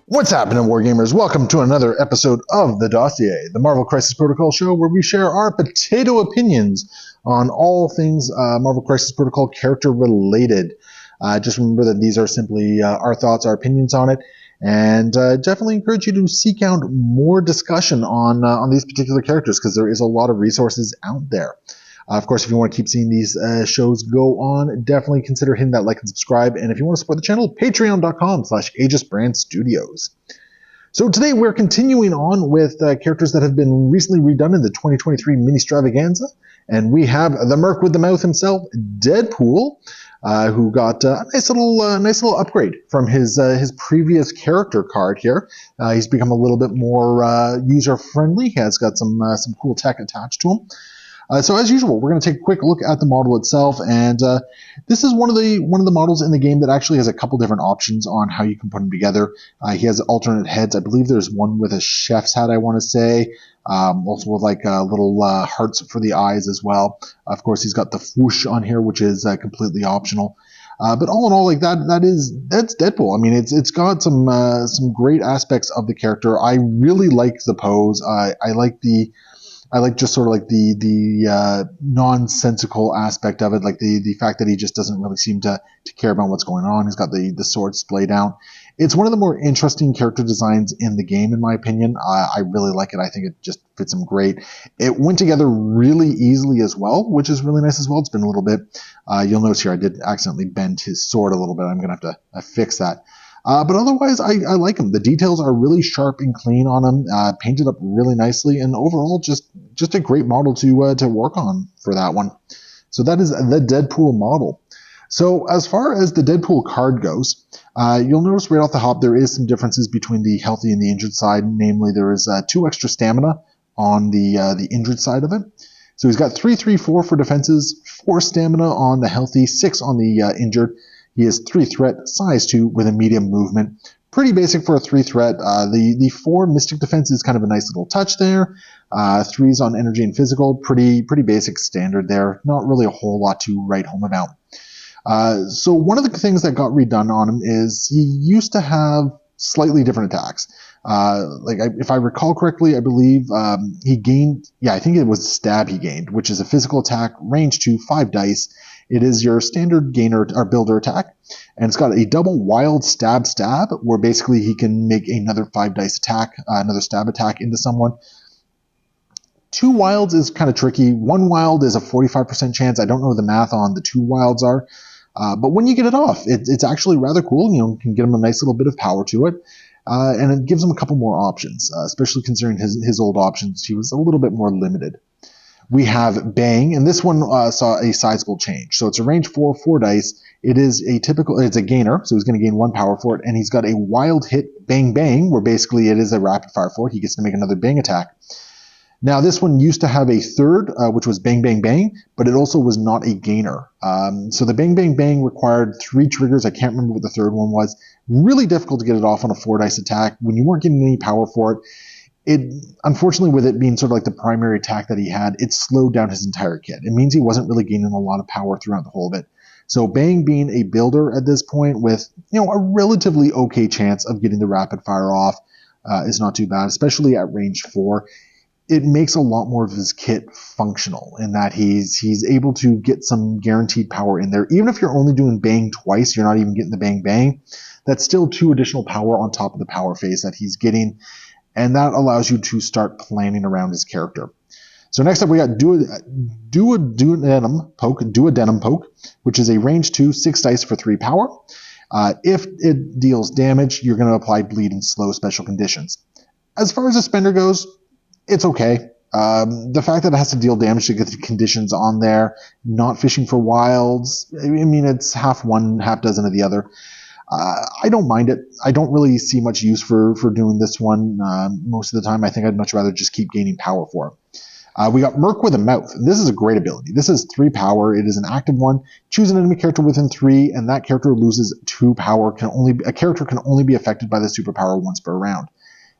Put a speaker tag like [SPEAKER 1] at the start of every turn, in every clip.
[SPEAKER 1] What's happening, Wargamers? Welcome to another episode of the Dossier, the Marvel Crisis Protocol show where we share our potato opinions on all things Marvel Crisis Protocol character related. Just remember that these are simply our thoughts, our opinions on it, and definitely encourage you to seek out more discussion on these particular characters because there is a lot of resources out there. Of course, if you want to keep seeing these shows go on, definitely consider hitting that like and subscribe. And if you want to support the channel, patreon.com/AegisBrand So today we're continuing on with characters that have been recently redone in the 2023 Ministravagaza. And we have the Merc with the mouth himself, Deadpool, who got a nice little upgrade from his previous character card here. He's become a little bit more user-friendly. He has got some cool tech attached to him. So as usual, we're going to take a quick look at the model itself, and this is one of the models in the game that actually has a couple different options on how you can put him together. He has alternate heads. I believe there's one with a chef's hat, I want to say, also with like little hearts for the eyes as well. Of course, he's got the swoosh on here, which is completely optional. But all in all, like that's Deadpool. I mean, it's got some great aspects of the character. I really like the pose. I like just sort of like the nonsensical aspect of it, like the fact that he just doesn't really seem to care about what's going on. He's got the sword splay down. It's one of the more interesting character designs in the game, in my opinion. I really like it. I think it just fits him great. It went together really easily as well, which is really nice as well. It's been a little bit. You'll notice here I did accidentally bend his sword a little bit. I'm going to have to fix that. But otherwise, I like him. The details are really sharp and clean on him, painted up really nicely, and overall, just a great model to work on for that one. So that is the Deadpool model. So as far as the Deadpool card goes, you'll notice right off the hop there is some differences between the healthy and the injured side. Namely, there is 2 extra stamina on the injured side of it. So he's got 3/3/4 for defenses, 4 stamina on the healthy, 6 on the injured. He has 3 threat, size 2 with a medium movement. Pretty basic for a 3 threat. The 4 mystic defense is kind of a nice little touch there. 3s on energy and physical, pretty basic standard there. Not really a whole lot to write home about. So one of the things that got redone on him is he used to have slightly different attacks. If I recall correctly, I believe he gained, I think it was stab he gained, which is a physical attack, range 2, 5 dice. It is your standard gainer or builder attack, and it's got a double wild stab, where basically he can make another 5 dice attack, another stab attack into someone. 2 wilds is kind of tricky. 1 wild is a 45% chance. I don't know what the math on the 2 wilds are, but when you get it off, it's actually rather cool. You can get him a nice little bit of power to it, and it gives him a couple more options, especially considering his old options. He was a little bit more limited. We have Bang, and this one saw a sizable change. So it's a range 4 dice. It is it's a gainer, so he's going to gain 1 power for it, and he's got a wild hit Bang Bang, where basically it is a rapid fire for it. He gets to make another Bang attack. Now, this one used to have a 3rd, which was Bang Bang Bang, but it also was not a gainer. So the Bang Bang Bang required 3 triggers. I can't remember what the 3rd one was. Really difficult to get it off on a 4 dice attack when you weren't getting any power for it. Unfortunately, with it being sort of like the primary attack that he had, it slowed down his entire kit. It means he wasn't really gaining a lot of power throughout the whole of it. So Bang being a builder at this point with a relatively okay chance of getting the rapid fire off is not too bad, especially at range 4. It makes a lot more of his kit functional in that he's able to get some guaranteed power in there. Even if you're only doing Bang twice, you're not even getting the Bang Bang. That's still 2 additional power on top of the power phase that he's getting. And that allows you to start planning around his character. So next up we got Duodenum Poke, which is a range 2, 6 dice for 3 power. If it deals damage, you're going to apply bleed and slow special conditions. As far as the spender goes, it's okay. The fact that it has to deal damage to get the conditions on there, not fishing for wilds, I mean, it's half one, half dozen of the other. I don't mind it. I don't really see much use for doing this one most of the time. I think I'd much rather just keep gaining power for it. We got Merc with a mouth. And this is a great ability. This is 3 power. It is an active one. Choose an enemy character within 3, and that character loses 2 power. A character can only be affected by the superpower once per round.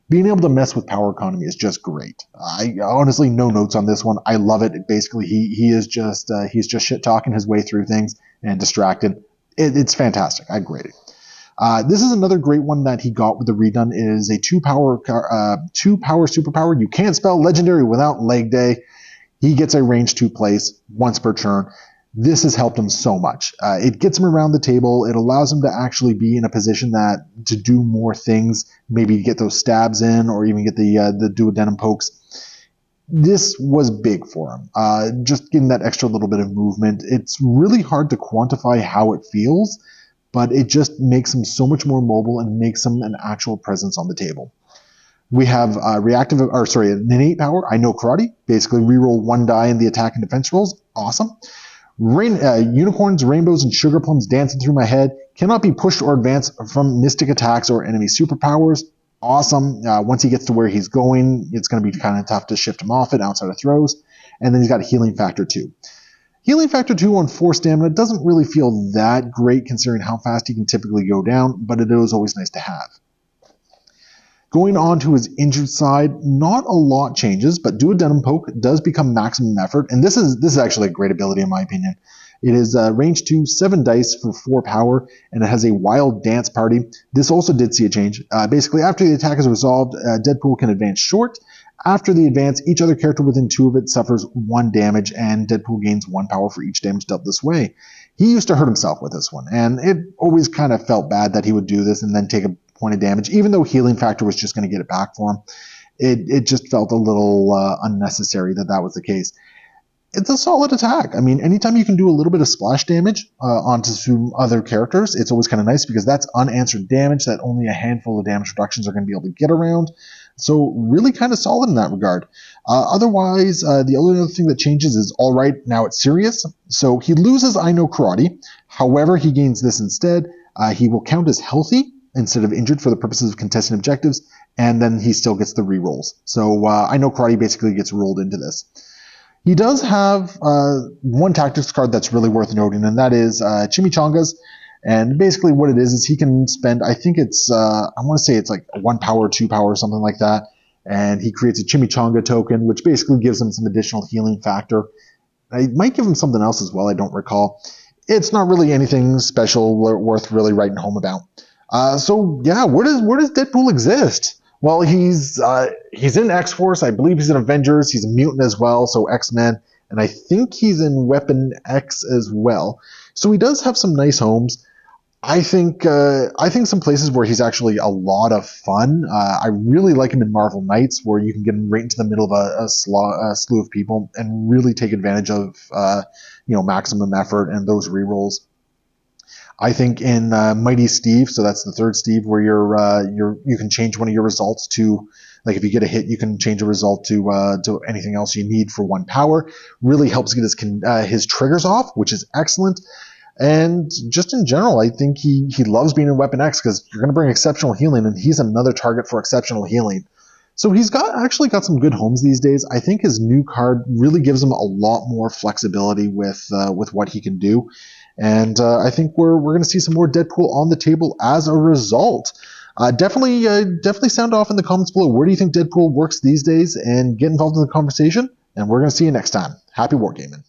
[SPEAKER 1] Being able to mess with power economy is just great. I honestly no notes on this one. I love it. Basically, he's just shit talking his way through things and distracted. It's fantastic. I grade it. This is another great one that he got with the redone. It is a 2-power superpower. You can't spell legendary without leg day. He gets a range 2 place once per turn. This has helped him so much. It gets him around the table. It allows him to actually be in a position to do more things, maybe get those stabs in or even get the duodenum pokes. This was big for him. Just getting that extra little bit of movement. It's really hard to quantify how it feels, but it just makes him so much more mobile and makes him an actual presence on the table. We have an innate power. I know karate. Basically, reroll 1 die in the attack and defense rolls. Awesome. Unicorns, rainbows, and sugar plums dancing through my head. Cannot be pushed or advanced from mystic attacks or enemy superpowers. Awesome. Once he gets to where he's going, it's going to be kind of tough to shift him off it outside of throws. And then he's got healing factor 2. Healing factor 2 on 4 stamina doesn't really feel that great considering how fast he can typically go down, but it is always nice to have. Going on to his injured side, not a lot changes, but duodenum poke does become maximum effort, and this is actually a great ability in my opinion. It is range 2, 7 dice for 4 power, and it has a wild dance party. This also did see a change. Basically, after the attack is resolved, Deadpool can advance short. After the advance, each other character within 2 of it suffers 1 damage, and Deadpool gains 1 power for each damage dealt this way. He used to hurt himself with this one, and it always kind of felt bad that he would do this and then take a point of damage, even though healing factor was just going to get it back for him. It just felt a little unnecessary that was the case. It's a solid attack. I mean, anytime you can do a little bit of splash damage onto some other characters, it's always kind of nice because that's unanswered damage that only a handful of damage reductions are going to be able to get around. So really kind of solid in that regard. Otherwise, the only other thing that changes is all right, now it's serious. So he loses I Know Karate. However, he gains this instead. He will count as healthy instead of injured for the purposes of contesting objectives, and then he still gets the rerolls. So I Know Karate basically gets rolled into this. He does have one tactics card that's really worth noting, and that is Chimichangas. And basically what it is he can spend, I think it's, I want to say it's like 1 power, 2 power, something like that. And he creates a Chimichanga token, which basically gives him some additional healing factor. I might give him something else as well, I don't recall. It's not really anything special worth really writing home about. So yeah, where does Deadpool exist? Well, he's in X-Force. I believe he's in Avengers. He's a mutant as well, so X-Men. And I think he's in Weapon X as well. So he does have some nice homes. I think some places where he's actually a lot of fun. I really like him in Marvel Knights, where you can get him right into the middle of a slew of people and really take advantage of maximum effort and those rerolls. I think in Mighty Steve, so that's the third Steve, where you can change one of your results to, like if you get a hit, you can change a result to anything else you need for 1 power. Really helps get his triggers off, which is excellent. And just in general, I think he loves being in Weapon X because you're going to bring exceptional healing, and he's another target for exceptional healing. So he's actually got some good homes these days. I think his new card really gives him a lot more flexibility with what he can do. And I think we're going to see some more Deadpool on the table as a result. Definitely sound off in the comments below. Where do you think Deadpool works these days? And get involved in the conversation. And we're going to see you next time. Happy wargaming.